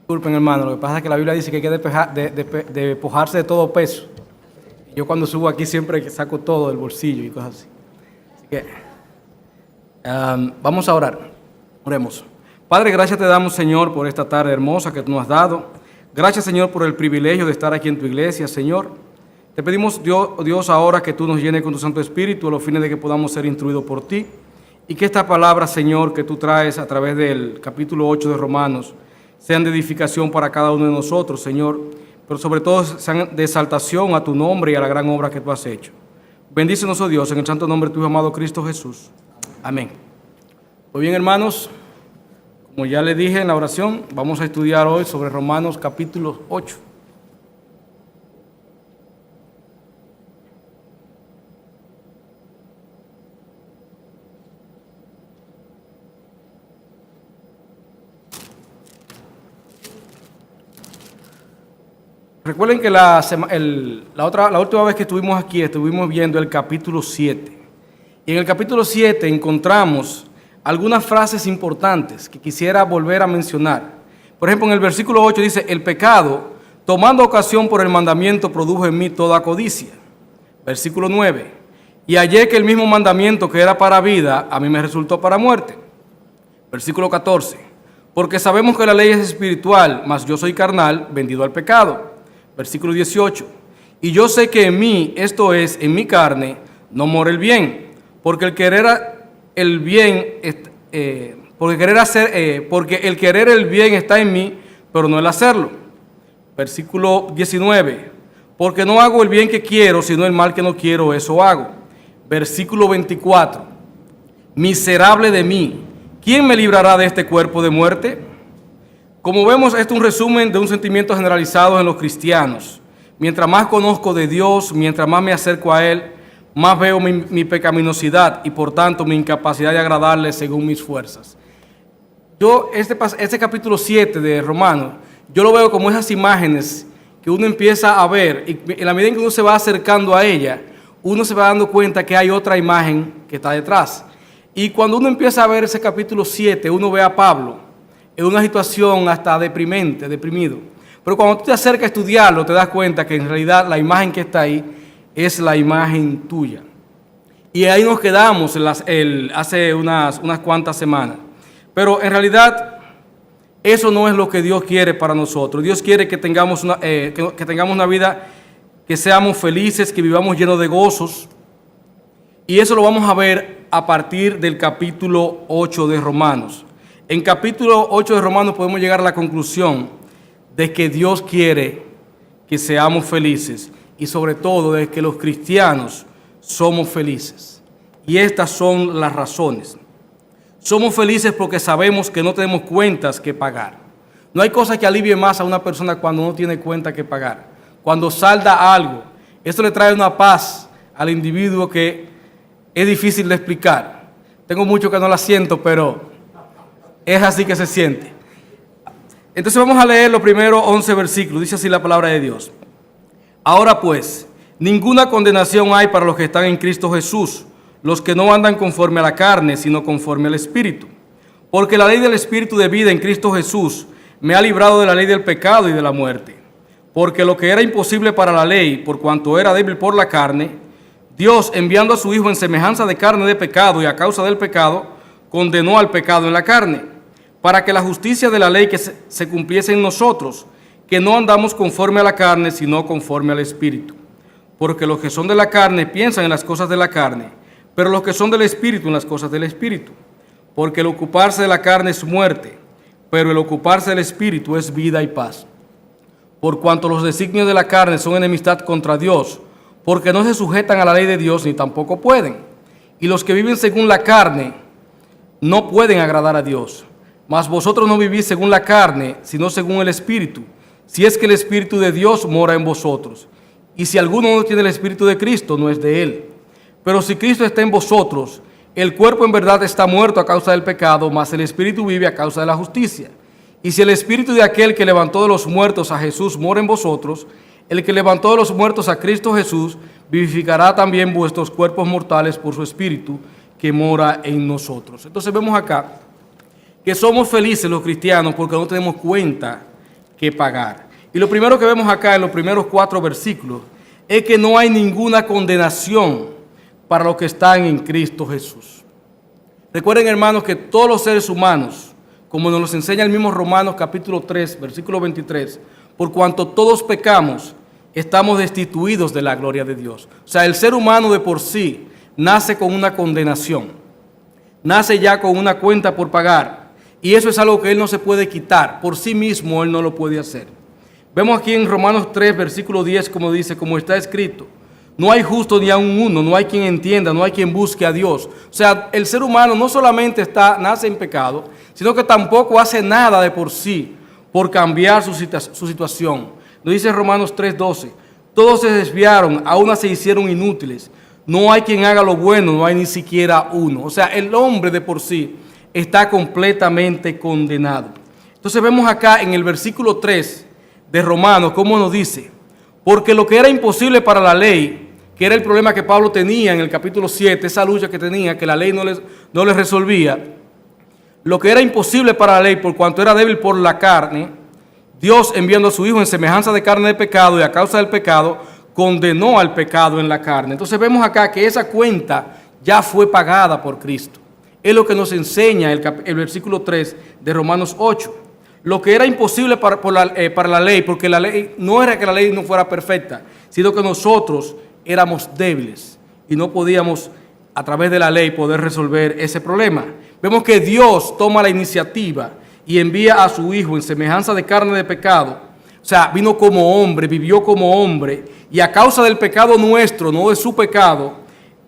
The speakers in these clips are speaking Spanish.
Disculpen, hermano, lo que pasa es que la Biblia dice que hay que despojarse de todo peso. Yo cuando subo aquí siempre saco todo del bolsillo y cosas así. Así que vamos a orar. Oremos. Padre, gracias te damos, Señor, por esta tarde hermosa que tú nos has dado. Gracias, Señor, por el privilegio de estar aquí en tu iglesia, Señor. Te pedimos, Dios, ahora que tú nos llenes con tu Santo Espíritu a los fines de que podamos ser instruidos por ti. Y que esta palabra, Señor, que tú traes a través del capítulo 8 de Romanos, sean de edificación para cada uno de nosotros, Señor, pero sobre todo sean de exaltación a tu nombre y a la gran obra que tú has hecho. Bendícenos, oh Dios, en el santo nombre de tu amado Cristo Jesús. Amén. Muy bien, hermanos, como ya les dije en la oración, vamos a estudiar hoy sobre Romanos capítulo 8. Recuerden que la última vez que estuvimos aquí, estuvimos viendo el capítulo 7. Y en el capítulo 7 encontramos algunas frases importantes que quisiera volver a mencionar. Por ejemplo, en el versículo 8 dice, el pecado, tomando ocasión por el mandamiento, produjo en mí toda codicia. Versículo 9, y hallé que el mismo mandamiento que era para vida, a mí me resultó para muerte. Versículo 14, porque sabemos que la ley es espiritual, mas yo soy carnal, vendido al pecado. Versículo 18, y yo sé que en mí, esto es, en mi carne, no mora el bien, porque el querer el bien está en mí, pero no el hacerlo. Versículo 19, porque no hago el bien que quiero, sino el mal que no quiero, eso hago. Versículo 24, miserable de mí, ¿quién me librará de este cuerpo de muerte? Como vemos, esto es un resumen de un sentimiento generalizado en los cristianos. Mientras más conozco de Dios, mientras más me acerco a Él, más veo mi pecaminosidad y por tanto mi incapacidad de agradarle según mis fuerzas. Este capítulo 7 de Romanos, yo lo veo como esas imágenes que uno empieza a ver y en la medida en que uno se va acercando a ella, uno se va dando cuenta que hay otra imagen que está detrás. Y cuando uno empieza a ver ese capítulo 7, uno ve a Pablo en una situación hasta deprimido. Pero cuando tú te acercas a estudiarlo, te das cuenta que en realidad la imagen que está ahí es la imagen tuya. Y ahí nos quedamos hace unas cuantas semanas. Pero en realidad, eso no es lo que Dios quiere para nosotros. Dios quiere que tengamos una vida, que seamos felices, que vivamos llenos de gozos. Y eso lo vamos a ver a partir del capítulo 8 de Romanos. En capítulo 8 de Romanos podemos llegar a la conclusión de que Dios quiere que seamos felices y sobre todo de que los cristianos somos felices. Y estas son las razones. Somos felices porque sabemos que no tenemos cuentas que pagar. No hay cosa que alivie más a una persona cuando no tiene cuenta que pagar. Cuando salda algo, esto le trae una paz al individuo que es difícil de explicar. Tengo mucho que no la siento, pero es así que se siente. Entonces vamos a leer los primeros 11 versículos. Dice así la palabra de Dios. Ahora pues, ninguna condenación hay para los que están en Cristo Jesús, los que no andan conforme a la carne, sino conforme al Espíritu. Porque la ley del Espíritu de vida en Cristo Jesús me ha librado de la ley del pecado y de la muerte. Porque lo que era imposible para la ley, por cuanto era débil por la carne, Dios, enviando a su Hijo en semejanza de carne de pecado y a causa del pecado, condenó al pecado en la carne, para que la justicia de la ley que se cumpliese en nosotros, que no andamos conforme a la carne, sino conforme al Espíritu. Porque los que son de la carne piensan en las cosas de la carne, pero los que son del Espíritu en las cosas del Espíritu. Porque el ocuparse de la carne es muerte, pero el ocuparse del Espíritu es vida y paz. Por cuanto los designios de la carne son enemistad contra Dios, porque no se sujetan a la ley de Dios ni tampoco pueden. Y los que viven según la carne no pueden agradar a Dios. Mas vosotros no vivís según la carne, sino según el Espíritu, si es que el Espíritu de Dios mora en vosotros. Y si alguno no tiene el Espíritu de Cristo, no es de él. Pero si Cristo está en vosotros, el cuerpo en verdad está muerto a causa del pecado, mas el Espíritu vive a causa de la justicia. Y si el Espíritu de aquel que levantó de los muertos a Jesús mora en vosotros, el que levantó de los muertos a Cristo Jesús vivificará también vuestros cuerpos mortales por su Espíritu que mora en nosotros. Entonces vemos acá que somos felices los cristianos porque no tenemos cuenta que pagar. Y lo primero que vemos acá en los primeros 4 versículos es que no hay ninguna condenación para los que están en Cristo Jesús. Recuerden, hermanos, que todos los seres humanos, como nos enseña el mismo Romanos capítulo 3, versículo 23, por cuanto todos pecamos, estamos destituidos de la gloria de Dios. O sea, el ser humano de por sí nace con una condenación, nace ya con una cuenta por pagar, y eso es algo que él no se puede quitar, por sí mismo él no lo puede hacer. Vemos aquí en Romanos 3, versículo 10, como dice, como está escrito, no hay justo ni aun uno, no hay quien entienda, no hay quien busque a Dios. O sea, el ser humano no solamente nace en pecado, sino que tampoco hace nada de por sí por cambiar su situación. Lo dice Romanos 3:12, todos se desviaron, a una se hicieron inútiles. No hay quien haga lo bueno, no hay ni siquiera uno. O sea, el hombre de por sí está completamente condenado. Entonces vemos acá en el versículo 3 de Romanos cómo nos dice, porque lo que era imposible para la ley, que era el problema que Pablo tenía en el capítulo 7, esa lucha que tenía, que la ley no les resolvía, lo que era imposible para la ley por cuanto era débil por la carne, Dios enviando a su Hijo en semejanza de carne de pecado y a causa del pecado, condenó al pecado en la carne. Entonces vemos acá que esa cuenta ya fue pagada por Cristo. Es lo que nos enseña el versículo 3 de Romanos 8. Lo que era imposible para la ley, porque la ley no era que la ley no fuera perfecta, sino que nosotros éramos débiles y no podíamos a través de la ley poder resolver ese problema. Vemos que Dios toma la iniciativa y envía a su Hijo en semejanza de carne de pecado. O sea, vino como hombre, vivió como hombre, y a causa del pecado nuestro, no de su pecado,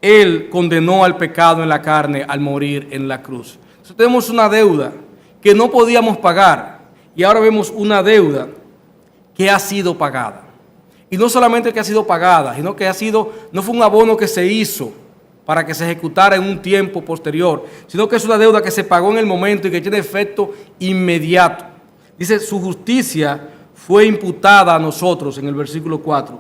Él condenó al pecado en la carne al morir en la cruz. Entonces tenemos una deuda que no podíamos pagar, y ahora vemos una deuda que ha sido pagada. Y no solamente que ha sido pagada, sino que no fue un abono que se hizo para que se ejecutara en un tiempo posterior, sino que es una deuda que se pagó en el momento y que tiene efecto inmediato. Dice, su justicia fue imputada a nosotros en el versículo 4,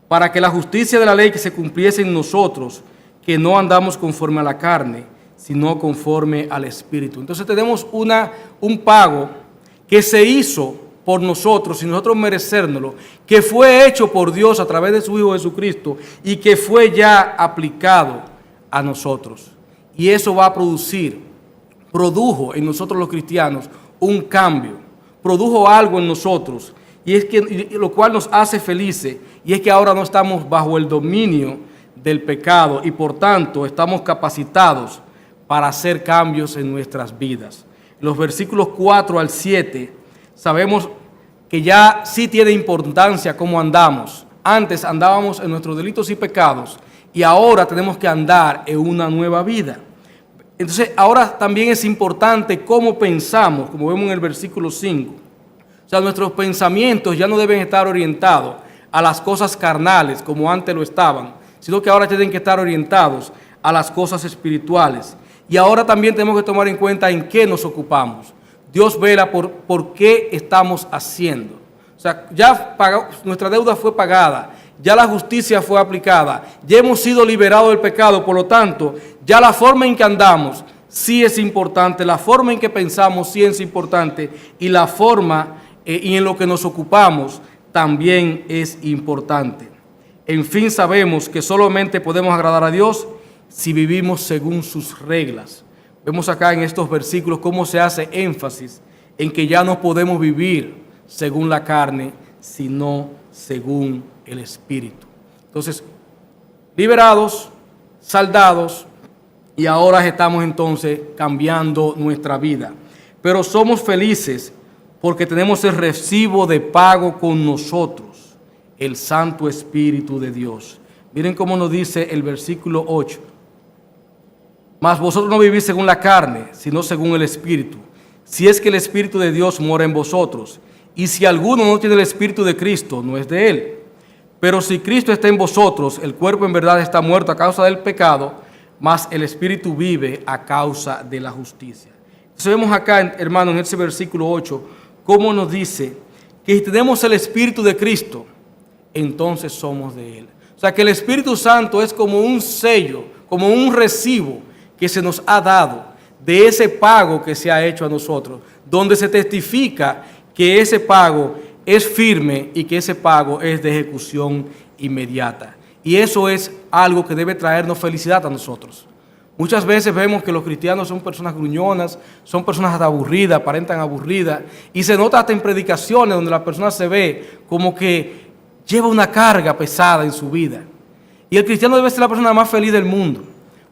para que la justicia de la ley que se cumpliese en nosotros, que no andamos conforme a la carne, sino conforme al Espíritu. Entonces tenemos un pago que se hizo por nosotros, sin nosotros merecérnoslo, que fue hecho por Dios a través de su Hijo Jesucristo y que fue ya aplicado a nosotros. Y eso va a produjo en nosotros los cristianos un cambio, produjo algo en nosotros, lo cual nos hace felices, y es que ahora no estamos bajo el dominio del pecado y por tanto estamos capacitados para hacer cambios en nuestras vidas. Los versículos 4 al 7 sabemos que ya sí tiene importancia cómo andamos. Antes andábamos en nuestros delitos y pecados y ahora tenemos que andar en una nueva vida. Entonces ahora también es importante cómo pensamos, como vemos en el versículo 5. O sea, nuestros pensamientos ya no deben estar orientados a las cosas carnales como antes lo estaban, sino que ahora tienen que estar orientados a las cosas espirituales. Y ahora también tenemos que tomar en cuenta en qué nos ocupamos. Dios vela por qué estamos haciendo. O sea, nuestra deuda fue pagada, ya la justicia fue aplicada, ya hemos sido liberados del pecado, por lo tanto, ya la forma en que andamos sí es importante, la forma en que pensamos sí es importante, y la forma y en lo que nos ocupamos también es importante. En fin, sabemos que solamente podemos agradar a Dios si vivimos según sus reglas. Vemos acá en estos versículos cómo se hace énfasis en que ya no podemos vivir según la carne, sino según el Espíritu. Entonces, liberados, saldados, y ahora estamos entonces cambiando nuestra vida. Pero somos felices porque tenemos el recibo de pago con nosotros, el Santo Espíritu de Dios. Miren cómo nos dice el versículo 8. Mas vosotros no vivís según la carne, sino según el Espíritu, si es que el Espíritu de Dios mora en vosotros. Y si alguno no tiene el Espíritu de Cristo, no es de él. Pero si Cristo está en vosotros, el cuerpo en verdad está muerto a causa del pecado, mas el Espíritu vive a causa de la justicia. Entonces vemos acá, hermanos, en ese versículo 8, cómo nos dice que si tenemos el Espíritu de Cristo, entonces somos de él. O sea, que el Espíritu Santo es como un sello, como un recibo que se nos ha dado de ese pago que se ha hecho a nosotros, donde se testifica que ese pago es firme y que ese pago es de ejecución inmediata. Y eso es algo que debe traernos felicidad a nosotros. Muchas veces vemos que los cristianos son personas gruñonas, son personas hasta aburridas, aparentan aburridas, y se nota hasta en predicaciones donde la persona se ve como que lleva una carga pesada en su vida. Y el cristiano debe ser la persona más feliz del mundo,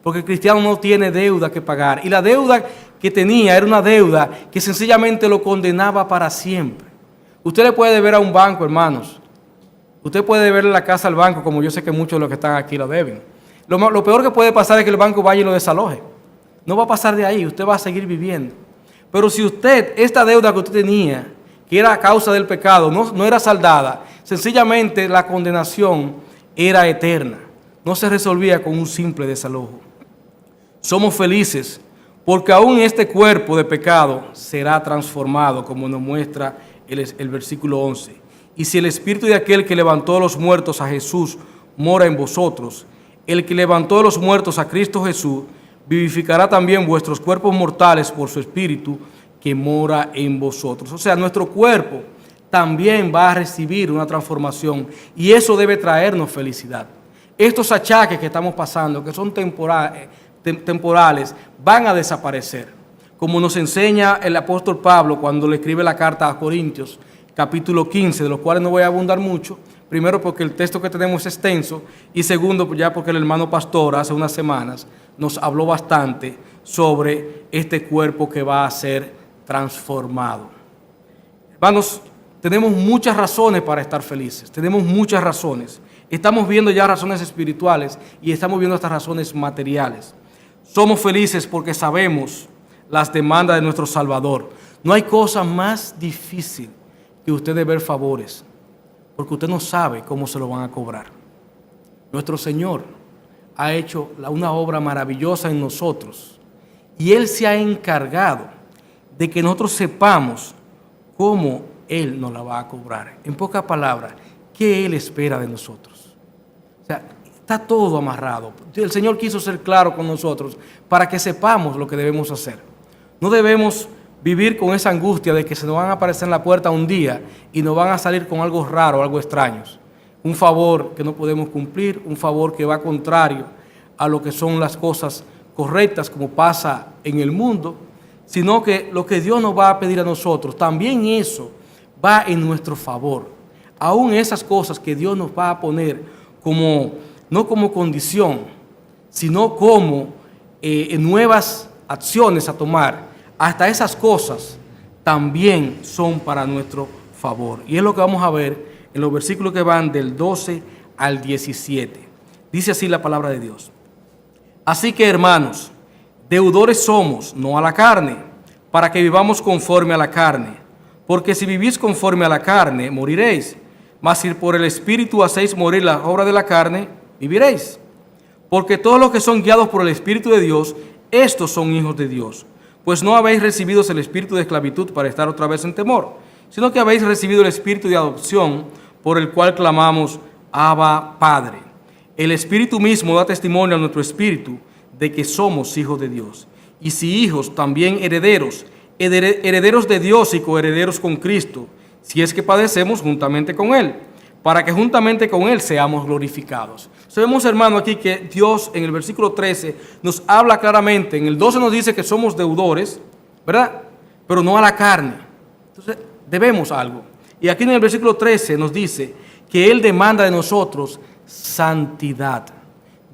porque el cristiano no tiene deuda que pagar. Y la deuda que tenía era una deuda que sencillamente lo condenaba para siempre. Usted le puede deber a un banco, hermanos. Usted puede deberle la casa al banco, como yo sé que muchos de los que están aquí lo deben. Lo peor que puede pasar es que el banco vaya y lo desaloje. No va a pasar de ahí, usted va a seguir viviendo. Pero si usted, esta deuda que usted tenía, que era a causa del pecado, no era saldada, sencillamente la condenación era eterna. No se resolvía con un simple desalojo. Somos felices porque aún este cuerpo de pecado será transformado, como nos muestra el versículo 11. Y si el espíritu de aquel que levantó de los muertos a Jesús mora en vosotros, el que levantó de los muertos a Cristo Jesús, vivificará también vuestros cuerpos mortales por su espíritu que mora en vosotros. O sea, nuestro cuerpo también va a recibir una transformación y eso debe traernos felicidad. Estos achaques que estamos pasando, que son temporales, van a desaparecer. Como nos enseña el apóstol Pablo cuando le escribe la carta a Corintios, capítulo 15, de los cuales no voy a abundar mucho. Primero porque el texto que tenemos es extenso y segundo ya porque el hermano pastor hace unas semanas nos habló bastante sobre este cuerpo que va a ser transformado. Hermanos, tenemos muchas razones para estar felices, tenemos muchas razones. Estamos viendo ya razones espirituales y estamos viendo estas razones materiales. Somos felices porque sabemos las demandas de nuestro Salvador. No hay cosa más difícil que usted deber favores, porque usted no sabe cómo se lo van a cobrar. Nuestro Señor ha hecho una obra maravillosa en nosotros y Él se ha encargado de que nosotros sepamos cómo Él nos la va a cobrar. En pocas palabras, ¿qué Él espera de nosotros? O sea, está todo amarrado. El Señor quiso ser claro con nosotros para que sepamos lo que debemos hacer. No debemos vivir con esa angustia de que se nos van a aparecer en la puerta un día y nos van a salir con algo raro, algo extraño. Un favor que no podemos cumplir, un favor que va contrario a lo que son las cosas correctas como pasa en el mundo, sino que lo que Dios nos va a pedir a nosotros, también eso va en nuestro favor. Aún esas cosas que Dios nos va a poner como, no como condición, sino como nuevas acciones a tomar, hasta esas cosas también son para nuestro favor. Y es lo que vamos a ver en los versículos que van del 12 al 17. Dice así la palabra de Dios. Así que, hermanos, deudores somos, no a la carne, para que vivamos conforme a la carne. Porque si vivís conforme a la carne, moriréis. Mas si por el Espíritu hacéis morir la obra de la carne, viviréis. Porque todos los que son guiados por el Espíritu de Dios, estos son hijos de Dios. Pues no habéis recibido el espíritu de esclavitud para estar otra vez en temor, sino que habéis recibido el espíritu de adopción, por el cual clamamos, Abba, Padre. El Espíritu mismo da testimonio a nuestro espíritu de que somos hijos de Dios. Y si hijos, también herederos, herederos de Dios y coherederos con Cristo, si es que padecemos juntamente con Él, para que juntamente con Él seamos glorificados. Sabemos, hermano, aquí que Dios en el versículo 13 nos habla claramente. En el 12 nos dice que somos deudores, ¿verdad? Pero no a la carne. Entonces, debemos algo. Y aquí en el versículo 13 nos dice que Él demanda de nosotros santidad.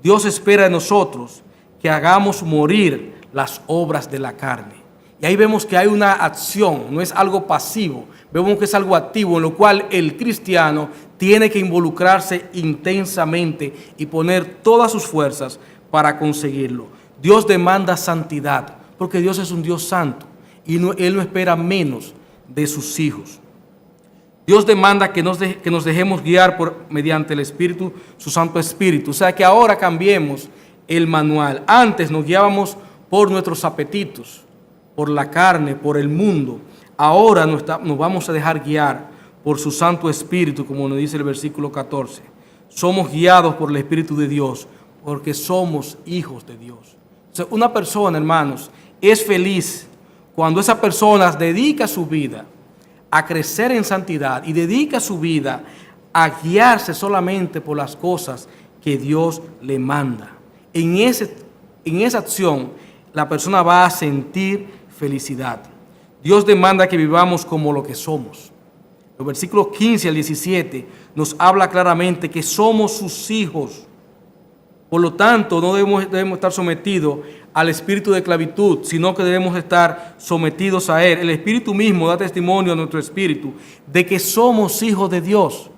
Dios espera de nosotros que hagamos morir las obras de la carne. Y ahí vemos que hay una acción, no es algo pasivo. Vemos que es algo activo, en lo cual el cristiano tiene que involucrarse intensamente y poner todas sus fuerzas para conseguirlo. Dios demanda santidad, porque Dios es un Dios santo y Él no espera menos de sus hijos. Dios demanda que nos dejemos guiar mediante el Espíritu, su Santo Espíritu. O sea, que ahora cambiemos el manual. Antes nos guiábamos por nuestros apetitos, por la carne, por el mundo. Ahora nos vamos a dejar guiar por su Santo Espíritu, como nos dice el versículo 14. Somos guiados por el Espíritu de Dios, porque somos hijos de Dios. O sea, una persona, hermanos, es feliz cuando esa persona dedica su vida a crecer en santidad y dedica su vida a guiarse solamente por las cosas que Dios le manda. En esa acción, la persona va a sentir felicidad. Dios demanda que vivamos como lo que somos. Los versículos 15 al 17 nos habla claramente que somos sus hijos. Por lo tanto, no debemos estar sometidos al espíritu de esclavitud, sino que debemos estar sometidos a Él. El Espíritu mismo da testimonio a nuestro espíritu de que somos hijos de Dios.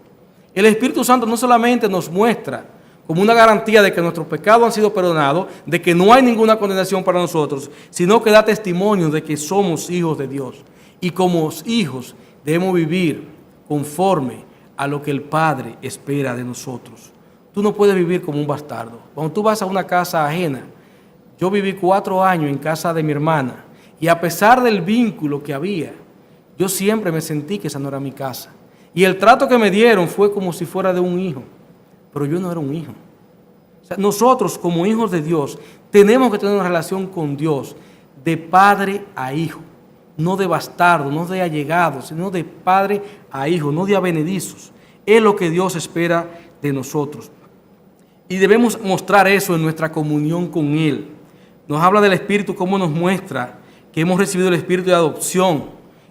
El Espíritu Santo no solamente nos muestra como una garantía de que nuestros pecados han sido perdonados, de que no hay ninguna condenación para nosotros, sino que da testimonio de que somos hijos de Dios. Y como hijos debemos vivir conforme a lo que el Padre espera de nosotros. Tú no puedes vivir como un bastardo. Cuando tú vas a una casa ajena, yo viví 4 años en casa de mi hermana y a pesar del vínculo que había, yo siempre me sentí que esa no era mi casa. Y el trato que me dieron fue como si fuera de un hijo, pero yo no era un hijo. O sea, nosotros como hijos de Dios tenemos que tener una relación con Dios de padre a hijo, no de bastardo, no de allegado, sino de padre a hijo, no de avenedizos. Es lo que Dios espera de nosotros. Y debemos mostrar eso en nuestra comunión con Él. Nos habla del Espíritu, cómo nos muestra que hemos recibido el Espíritu de adopción.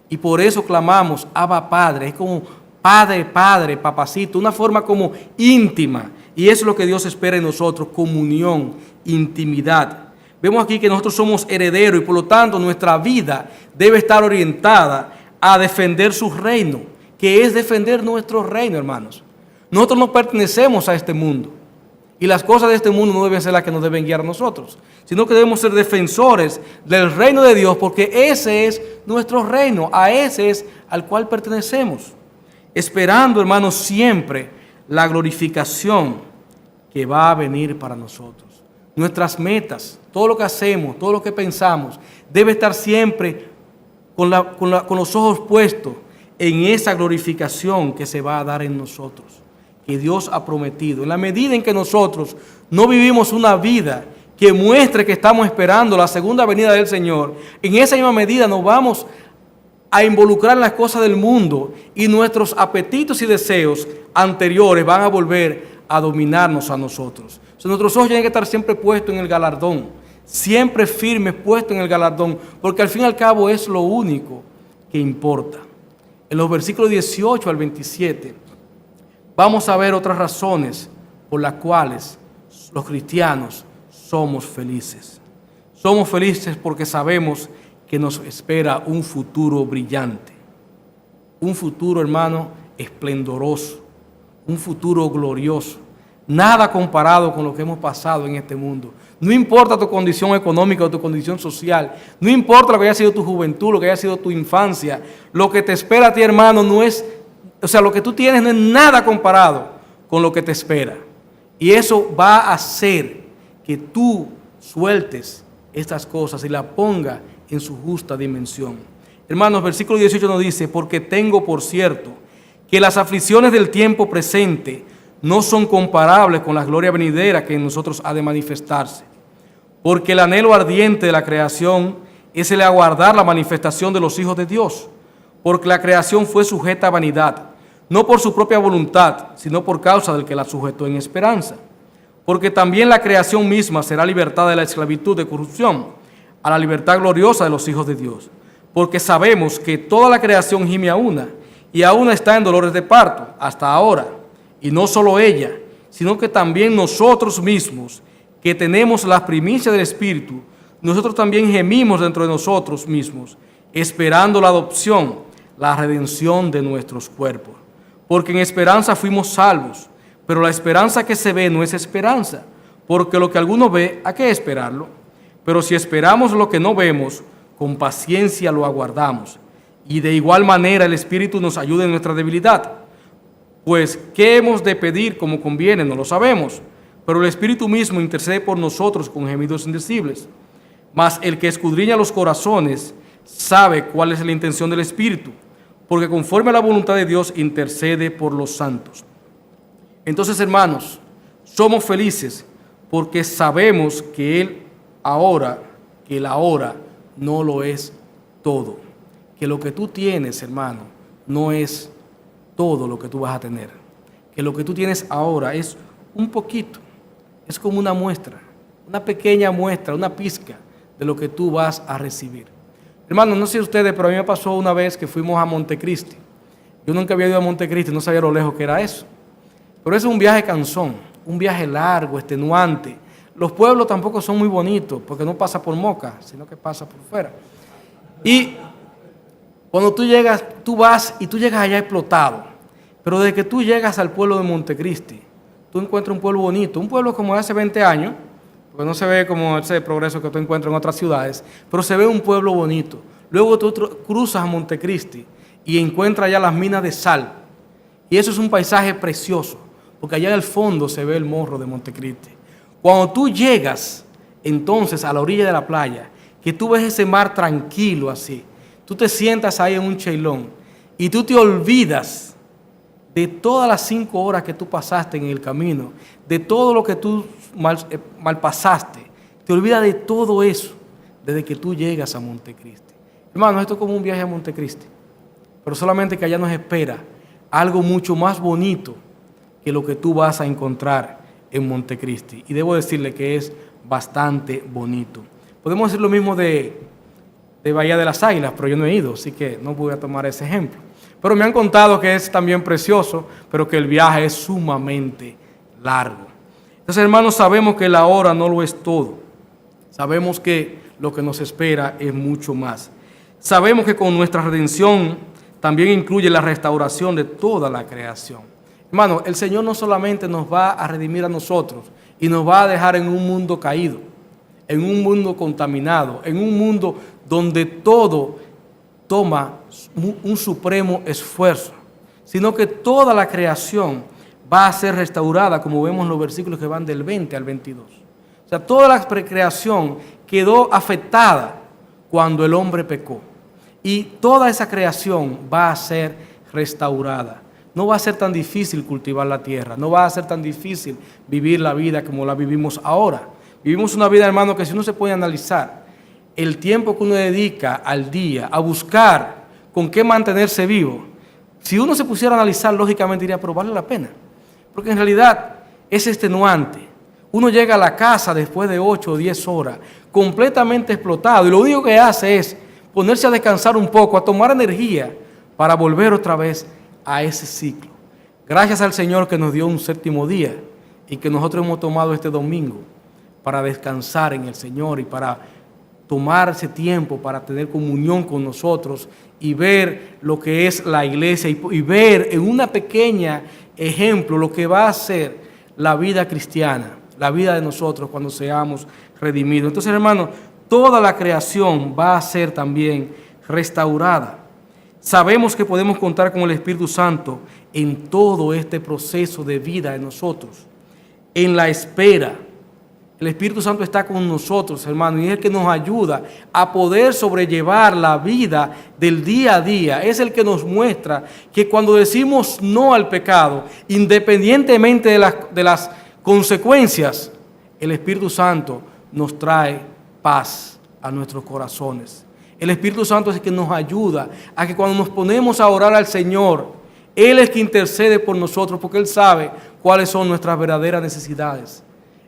Y por eso clamamos, Abba Padre. Es como Padre, Padre, Papacito, una forma como íntima. Y eso es lo que Dios espera en nosotros, comunión, intimidad. Vemos aquí que nosotros somos herederos y por lo tanto nuestra vida debe estar orientada a defender su reino, que es defender nuestro reino, hermanos. Nosotros no pertenecemos a este mundo. Y las cosas de este mundo no deben ser las que nos deben guiar a nosotros, sino que debemos ser defensores del reino de Dios, porque ese es nuestro reino, a ese es al cual pertenecemos. Esperando, hermanos, siempre la glorificación que va a venir para nosotros. Nuestras metas, todo lo que hacemos, todo lo que pensamos, debe estar siempre con los ojos puestos en esa glorificación que se va a dar en nosotros, que Dios ha prometido. En la medida en que nosotros no vivimos una vida que muestre que estamos esperando la segunda venida del Señor, en esa misma medida nos vamos a involucrar en las cosas del mundo y nuestros apetitos y deseos anteriores van a volver a dominarnos a nosotros. O sea, nuestros ojos tienen que estar siempre puestos en el galardón, siempre firmes, puestos en el galardón, porque al fin y al cabo es lo único que importa. En los versículos 18 al 27 vamos a ver otras razones por las cuales los cristianos somos felices. Somos felices porque sabemos que nos espera un futuro brillante, un futuro, hermano, esplendoroso, un futuro glorioso. Nada comparado con lo que hemos pasado en este mundo. No importa tu condición económica o tu condición social, no importa lo que haya sido tu juventud, lo que haya sido tu infancia, lo que te espera a ti, hermano, no es, o sea, lo que tú tienes no es nada comparado con lo que te espera. Y eso va a hacer que tú sueltes estas cosas y las pongas en su justa dimensión. Hermanos, versículo 18 nos dice, porque tengo por cierto que las aflicciones del tiempo presente no son comparables con la gloria venidera que en nosotros ha de manifestarse. Porque el anhelo ardiente de la creación es el aguardar la manifestación de los hijos de Dios. Porque la creación fue sujeta a vanidad, no por su propia voluntad, sino por causa del que la sujetó en esperanza. Porque también la creación misma será libertada de la esclavitud de corrupción a la libertad gloriosa de los hijos de Dios. Porque sabemos que toda la creación gime a una, y aún está en dolores de parto, hasta ahora. Y no solo ella, sino que también nosotros mismos, que tenemos las primicias del Espíritu, nosotros también gemimos dentro de nosotros mismos, esperando la adopción, la redención de nuestros cuerpos. Porque en esperanza fuimos salvos, pero la esperanza que se ve no es esperanza, porque lo que alguno ve, ¿a qué esperarlo? Pero si esperamos lo que no vemos, con paciencia lo aguardamos. Y de igual manera el Espíritu nos ayuda en nuestra debilidad. Pues, ¿qué hemos de pedir como conviene? No lo sabemos. Pero el Espíritu mismo intercede por nosotros con gemidos indecibles. Mas el que escudriña los corazones sabe cuál es la intención del Espíritu, porque conforme a la voluntad de Dios intercede por los santos. Entonces, hermanos, somos felices porque sabemos que el ahora no lo es todo. Que lo que tú tienes, hermano, no es todo lo que tú vas a tener. Que lo que tú tienes ahora es un poquito, es como una muestra, una pequeña muestra, una pizca de lo que tú vas a recibir. Hermanos, no sé ustedes, pero a mí me pasó una vez que fuimos a Montecristi. Yo nunca había ido a Montecristi, no sabía lo lejos que era eso. Pero es un viaje cansón, un viaje largo, extenuante. Los pueblos tampoco son muy bonitos, porque no pasa por Moca, sino que pasa por fuera. Y cuando tú llegas, tú vas y tú llegas allá explotado. Pero desde que tú llegas al pueblo de Montecristi, tú encuentras un pueblo bonito, un pueblo como de hace 20 años, porque no se ve como ese progreso que tú encuentras en otras ciudades, pero se ve un pueblo bonito. Luego tú cruzas a Montecristi y encuentras allá las minas de sal. Y eso es un paisaje precioso, porque allá en el fondo se ve el morro de Montecristi. Cuando tú llegas entonces a la orilla de la playa, que tú ves ese mar tranquilo así, tú te sientas ahí en un cheilón y tú te olvidas de todas las 5 horas que tú pasaste en el camino, de todo lo que tú mal pasaste, te olvidas de todo eso desde que tú llegas a Montecristi. Hermano, esto es como un viaje a Montecristi, pero solamente que allá nos espera algo mucho más bonito que lo que tú vas a encontrar en Montecristi. Y debo decirle que es bastante bonito. Podemos decir lo mismo de Bahía de las Águilas, pero yo no he ido, así que no voy a tomar ese ejemplo. Pero me han contado que es también precioso, pero que el viaje es sumamente largo. Entonces, hermanos, sabemos que la hora no lo es todo. Sabemos que lo que nos espera es mucho más. Sabemos que con nuestra redención también incluye la restauración de toda la creación. Hermano, el Señor no solamente nos va a redimir a nosotros y nos va a dejar en un mundo caído, en un mundo contaminado, en un mundo donde todo toma un supremo esfuerzo, sino que toda la creación va a ser restaurada, como vemos en los versículos que van del 20 al 22. O sea, toda la creación quedó afectada cuando el hombre pecó. Y toda esa creación va a ser restaurada. No va a ser tan difícil cultivar la tierra, no va a ser tan difícil vivir la vida como la vivimos ahora. Vivimos una vida, hermano, que si uno se puede analizar, el tiempo que uno dedica al día a buscar con qué mantenerse vivo, si uno se pusiera a analizar lógicamente diría, pero vale la pena, porque en realidad es extenuante. Uno llega a la casa después de 8 o 10 horas completamente explotado y lo único que hace es ponerse a descansar un poco, a tomar energía para volver otra vez a ese ciclo. Gracias al Señor que nos dio un 7º día y que nosotros hemos tomado este domingo para descansar en el Señor y para tomar ese tiempo para tener comunión con nosotros y ver lo que es la iglesia y ver en una pequeña ejemplo lo que va a ser la vida cristiana, la vida de nosotros cuando seamos redimidos. Entonces, hermanos, toda la creación va a ser también restaurada. Sabemos que podemos contar con el Espíritu Santo en todo este proceso de vida de nosotros, en la espera. El Espíritu Santo está con nosotros, hermano, y es el que nos ayuda a poder sobrellevar la vida del día a día. Es el que nos muestra que cuando decimos no al pecado, independientemente de las consecuencias, el Espíritu Santo nos trae paz a nuestros corazones. El Espíritu Santo es el que nos ayuda a que cuando nos ponemos a orar al Señor, Él es quien intercede por nosotros porque Él sabe cuáles son nuestras verdaderas necesidades.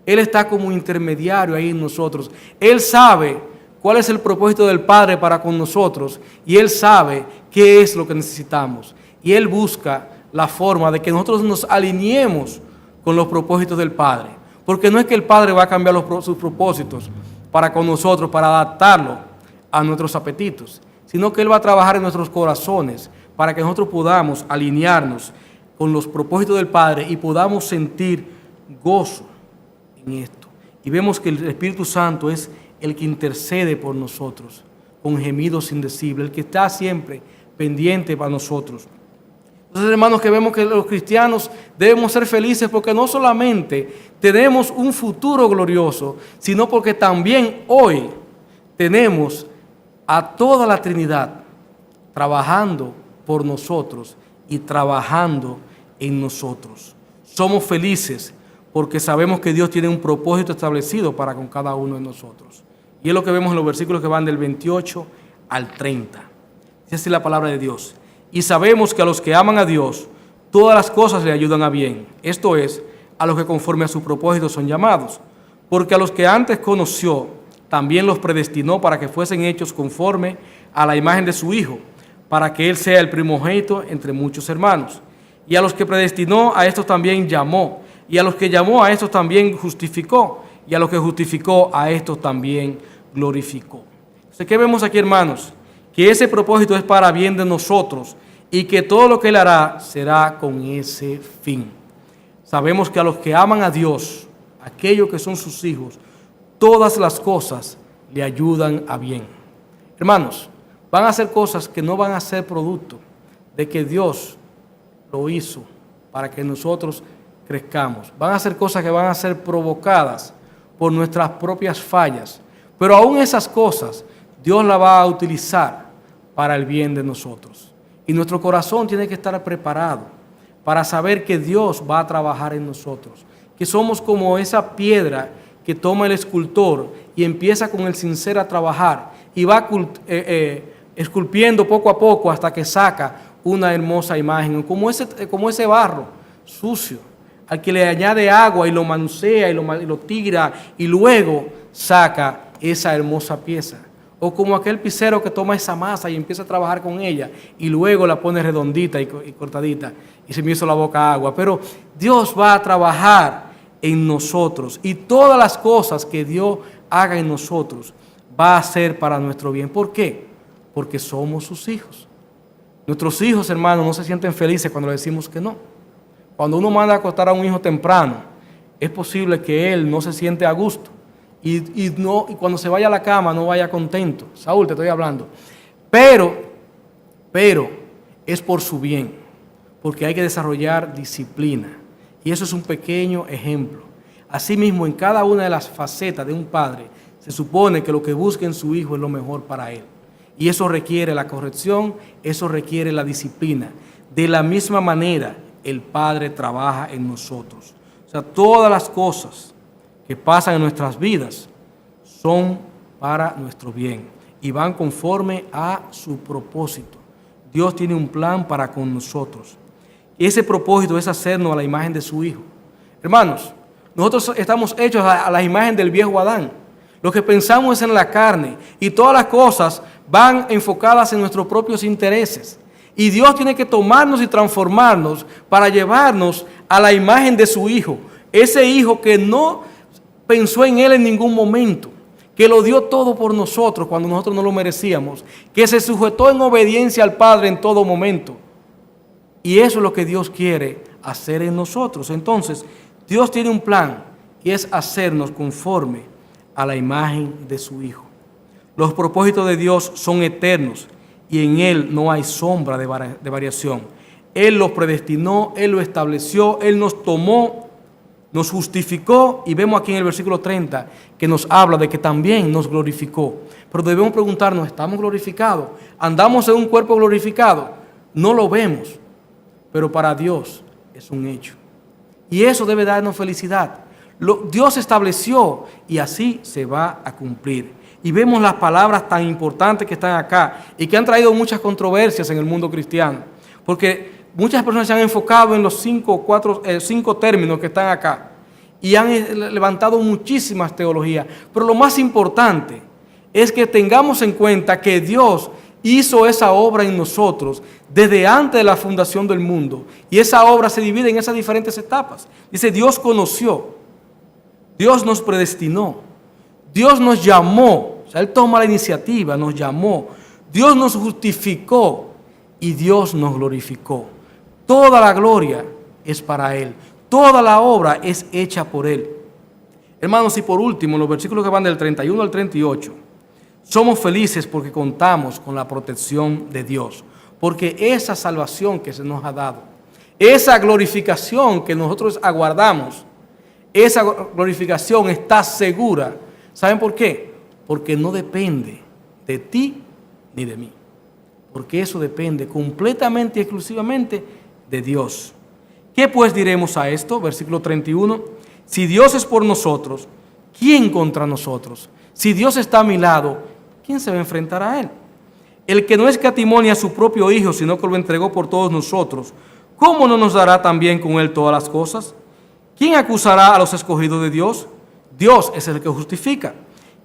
Él está como intermediario ahí en nosotros. Él sabe cuál es el propósito del Padre para con nosotros y Él sabe qué es lo que necesitamos. Y Él busca la forma de que nosotros nos alineemos con los propósitos del Padre. Porque no es que el Padre va a cambiar sus propósitos para con nosotros, para adaptarlo a nuestros apetitos, sino que Él va a trabajar en nuestros corazones para que nosotros podamos alinearnos con los propósitos del Padre y podamos sentir gozo en esto. Y vemos que el Espíritu Santo es el que intercede por nosotros con gemidos indecibles, el que está siempre pendiente para nosotros. Entonces, hermanos, que vemos que los cristianos debemos ser felices porque no solamente tenemos un futuro glorioso, sino porque también hoy tenemos a toda la Trinidad trabajando por nosotros y trabajando en nosotros. Somos felices porque sabemos que Dios tiene un propósito establecido para con cada uno de nosotros. Y es lo que vemos en los versículos que van del 28 al 30. Dice así la palabra de Dios. Y sabemos que a los que aman a Dios, todas las cosas le ayudan a bien. Esto es, a los que conforme a su propósito son llamados. Porque a los que antes conoció, también los predestinó para que fuesen hechos conforme a la imagen de su Hijo, para que Él sea el primogénito entre muchos hermanos. Y a los que predestinó, a estos también llamó. Y a los que llamó, a estos también justificó. Y a los que justificó, a estos también glorificó. Entonces, ¿qué vemos aquí, hermanos? Que ese propósito es para bien de nosotros y que todo lo que Él hará será con ese fin. Sabemos que a los que aman a Dios, aquellos que son sus hijos, todas las cosas le ayudan a bien. Hermanos, van a hacer cosas que no van a ser producto de que Dios lo hizo para que nosotros crezcamos. Van a ser cosas que van a ser provocadas por nuestras propias fallas. Pero aún esas cosas, Dios las va a utilizar para el bien de nosotros. Y nuestro corazón tiene que estar preparado para saber que Dios va a trabajar en nosotros. Que somos como esa piedra que toma el escultor y empieza con el cincel a trabajar y va esculpiendo poco a poco hasta que saca una hermosa imagen, como ese barro sucio, al que le añade agua y lo manosea y lo tira y luego saca esa hermosa pieza. O como aquel pizzero que toma esa masa y empieza a trabajar con ella y luego la pone redondita y cortadita y se me hizo la boca agua. Pero Dios va a trabajar en nosotros y todas las cosas que Dios haga en nosotros va a ser para nuestro bien. ¿Por qué? Porque somos sus hijos. Nuestros hijos, hermanos, no se sienten felices cuando le decimos que no. Cuando uno manda a acostar a un hijo temprano, es posible que él no se siente a gusto y cuando se vaya a la cama no vaya contento. Saúl, te estoy hablando. Pero es por su bien, porque hay que desarrollar disciplina. Y eso es un pequeño ejemplo. Asimismo, en cada una de las facetas de un padre, se supone que lo que busca en su hijo es lo mejor para él. Y eso requiere la corrección, eso requiere la disciplina. De la misma manera, el Padre trabaja en nosotros. O sea, todas las cosas que pasan en nuestras vidas son para nuestro bien y van conforme a su propósito. Dios tiene un plan para con nosotros. Y ese propósito es hacernos a la imagen de su Hijo. Hermanos, nosotros estamos hechos a la imagen del viejo Adán. Lo que pensamos es en la carne y todas las cosas van enfocadas en nuestros propios intereses. Y Dios tiene que tomarnos y transformarnos para llevarnos a la imagen de su Hijo. Ese Hijo que no pensó en Él en ningún momento, que lo dio todo por nosotros cuando nosotros no lo merecíamos, que se sujetó en obediencia al Padre en todo momento. Y eso es lo que Dios quiere hacer en nosotros. Entonces, Dios tiene un plan y es hacernos conforme a la imagen de su Hijo. Los propósitos de Dios son eternos y en Él no hay sombra de variación. Él los predestinó, Él lo estableció, Él nos tomó, nos justificó y vemos aquí en el versículo 30 que nos habla de que también nos glorificó. Pero debemos preguntarnos, ¿estamos glorificados? ¿Andamos en un cuerpo glorificado? No lo vemos, pero para Dios es un hecho. Y eso debe darnos felicidad. Dios estableció y así se va a cumplir. Y vemos las palabras tan importantes que están acá y que han traído muchas controversias en el mundo cristiano. Porque muchas personas se han enfocado en los cinco términos que están acá y han levantado muchísimas teologías. Pero lo más importante es que tengamos en cuenta que Dios hizo esa obra en nosotros desde antes de la fundación del mundo. Y esa obra se divide en esas diferentes etapas. Dice, Dios conoció, Dios nos predestinó, Dios nos llamó, o sea, Él toma la iniciativa, nos llamó, Dios nos justificó y Dios nos glorificó. Toda la gloria es para Él, toda la obra es hecha por Él. Hermanos, y por último, los versículos que van del 31 al 38, somos felices porque contamos con la protección de Dios, porque esa salvación que se nos ha dado, esa glorificación que nosotros aguardamos, esa glorificación está segura. ¿Saben por qué? Porque no depende de ti ni de mí. Porque eso depende completamente y exclusivamente de Dios. ¿Qué pues diremos a esto? Versículo 31. Si Dios es por nosotros, ¿quién contra nosotros? Si Dios está a mi lado, ¿quién se va a enfrentar a Él? el que no escatimó ni a su propio Hijo, sino que lo entregó por todos nosotros, ¿cómo no nos dará también con Él todas las cosas? ¿Quién acusará a los escogidos de Dios? Dios es el que justifica.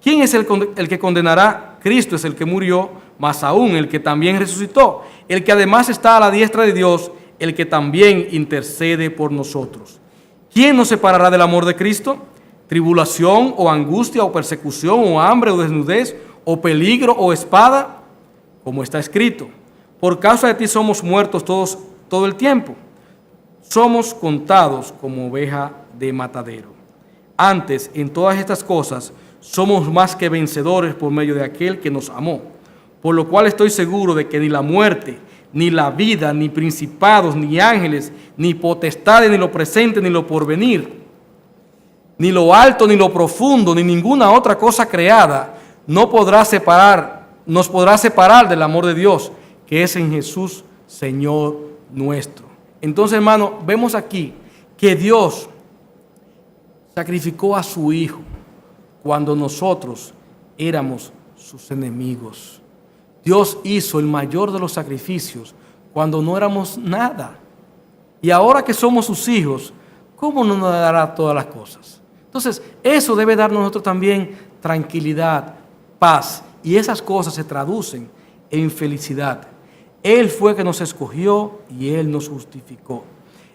¿Quién es el que condenará? Cristo es el que murió, más aún el que también resucitó, el que además está a la diestra de Dios, el que también intercede por nosotros. ¿Quién nos separará del amor de Cristo? ¿Tribulación o angustia o persecución o hambre o desnudez o peligro o espada? Como está escrito, por causa de ti somos muertos todos todo el tiempo. Somos contados como oveja de matadero. Antes, en todas estas cosas, somos más que vencedores por medio de aquel que nos amó. Por lo cual estoy seguro de que ni la muerte, ni la vida, ni principados, ni ángeles, ni potestades, ni lo presente, ni lo porvenir, ni lo alto, ni lo profundo, ni ninguna otra cosa creada, nos podrá separar del amor de Dios, que es en Jesús, Señor nuestro. Entonces, hermano, vemos aquí que Dios sacrificó a su Hijo cuando nosotros éramos sus enemigos. Dios hizo el mayor de los sacrificios cuando no éramos nada. Y ahora que somos sus hijos, ¿cómo no nos dará todas las cosas? Entonces, eso debe darnos a nosotros también tranquilidad, paz. Y esas cosas se traducen en felicidad. Él fue que nos escogió y Él nos justificó.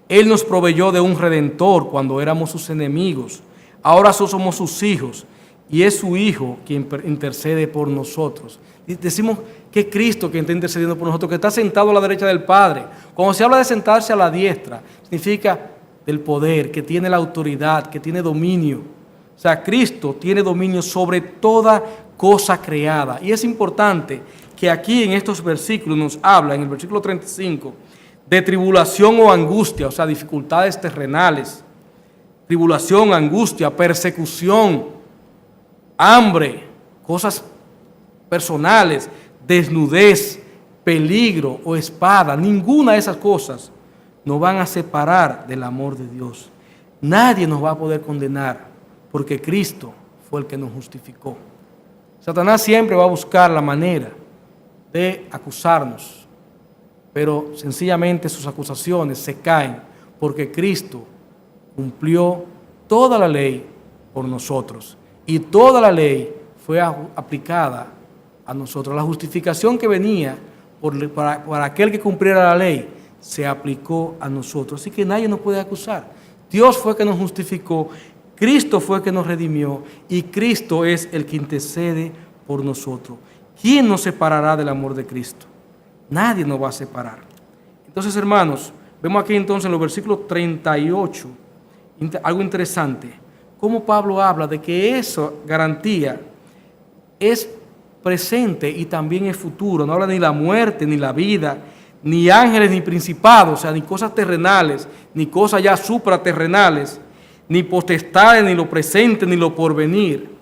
Él nos proveyó de un redentor cuando éramos sus enemigos. Ahora somos sus hijos y es su Hijo quien intercede por nosotros. Y decimos que Cristo quien está intercediendo por nosotros, que está sentado a la derecha del Padre. Cuando se habla de sentarse a la diestra, significa del poder, que tiene la autoridad, que tiene dominio. O sea, Cristo tiene dominio sobre toda cosa creada. Y es importante que aquí en estos versículos nos habla, en el versículo 35, de tribulación o angustia, o sea, dificultades terrenales, tribulación, angustia, persecución, hambre, cosas personales, desnudez, peligro o espada. Ninguna de esas cosas nos van a separar del amor de Dios. Nadie nos va a poder condenar porque Cristo fue el que nos justificó. Satanás siempre va a buscar la manera de acusarnos, pero sencillamente sus acusaciones se caen porque Cristo cumplió toda la ley por nosotros y toda la ley fue aplicada a nosotros. La justificación que venía para aquel que cumpliera la ley se aplicó a nosotros, así que nadie nos puede acusar. Dios fue que nos justificó, Cristo fue que nos redimió y Cristo es el que intercede por nosotros. ¿Quién nos separará del amor de Cristo? Nadie nos va a separar. Entonces, hermanos, vemos aquí entonces en los versículos 38 algo interesante. Cómo Pablo habla de que esa garantía es presente y también es futuro. No habla ni la muerte, ni la vida, ni ángeles, ni principados, o sea, ni cosas terrenales, ni cosas ya supraterrenales, ni potestades, ni lo presente, ni lo porvenir.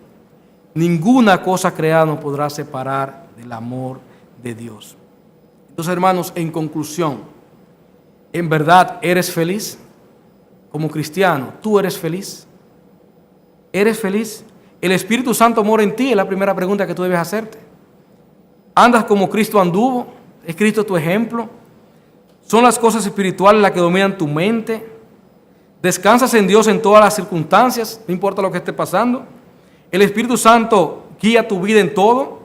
Ninguna cosa creada nos podrá separar del amor de Dios. Entonces, hermanos, en conclusión, ¿en verdad eres feliz? Como cristiano, ¿tú eres feliz? ¿Eres feliz? ¿El Espíritu Santo mora en ti? Es la primera pregunta que tú debes hacerte. ¿Andas como Cristo anduvo? ¿Es Cristo tu ejemplo? ¿Son las cosas espirituales las que dominan tu mente? ¿Descansas en Dios en todas las circunstancias? No importa lo que esté pasando. ¿El Espíritu Santo guía tu vida en todo?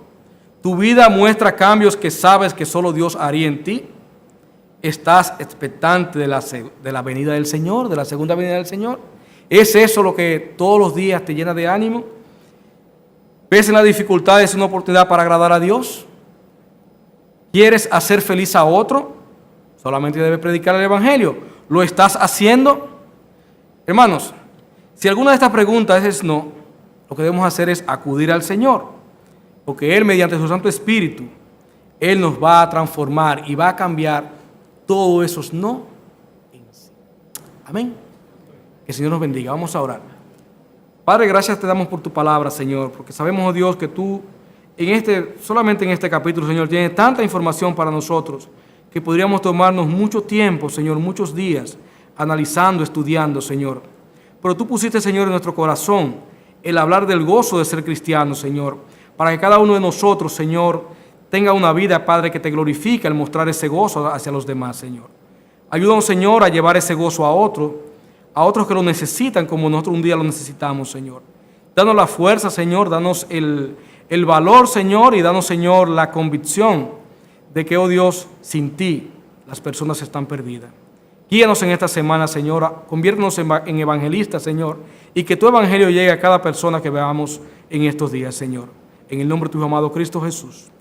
¿Tu vida muestra cambios que sabes que solo Dios haría en ti? ¿Estás expectante de la venida del Señor, de la segunda venida del Señor? ¿Es eso lo que todos los días te llena de ánimo? ¿Ves en las dificultades una oportunidad para agradar a Dios? ¿Quieres hacer feliz a otro? Solamente debes predicar el Evangelio. ¿Lo estás haciendo? Hermanos, si alguna de estas preguntas es no, lo que debemos hacer es acudir al Señor, porque Él, mediante su Santo Espíritu, Él nos va a transformar y va a cambiar todos esos no en sí. Amén. Que el Señor nos bendiga. Vamos a orar. Padre, gracias te damos por tu palabra, Señor, porque sabemos, oh Dios, que tú solamente en este capítulo, Señor, tienes tanta información para nosotros que podríamos tomarnos mucho tiempo, Señor, muchos días, analizando, estudiando, Señor. Pero tú pusiste, Señor, en nuestro corazón el hablar del gozo de ser cristiano, Señor, para que cada uno de nosotros, Señor, tenga una vida, Padre, que te glorifique al mostrar ese gozo hacia los demás, Señor. Ayúdanos, Señor, a llevar ese gozo a otros que lo necesitan como nosotros un día lo necesitamos, Señor. Danos la fuerza, Señor, danos el valor, Señor, y danos, Señor, la convicción de que, oh Dios, sin ti las personas están perdidas. Guíanos en esta semana, Señor, conviértenos en evangelistas, Señor, y que tu evangelio llegue a cada persona que veamos en estos días, Señor. En el nombre de tu amado Cristo Jesús.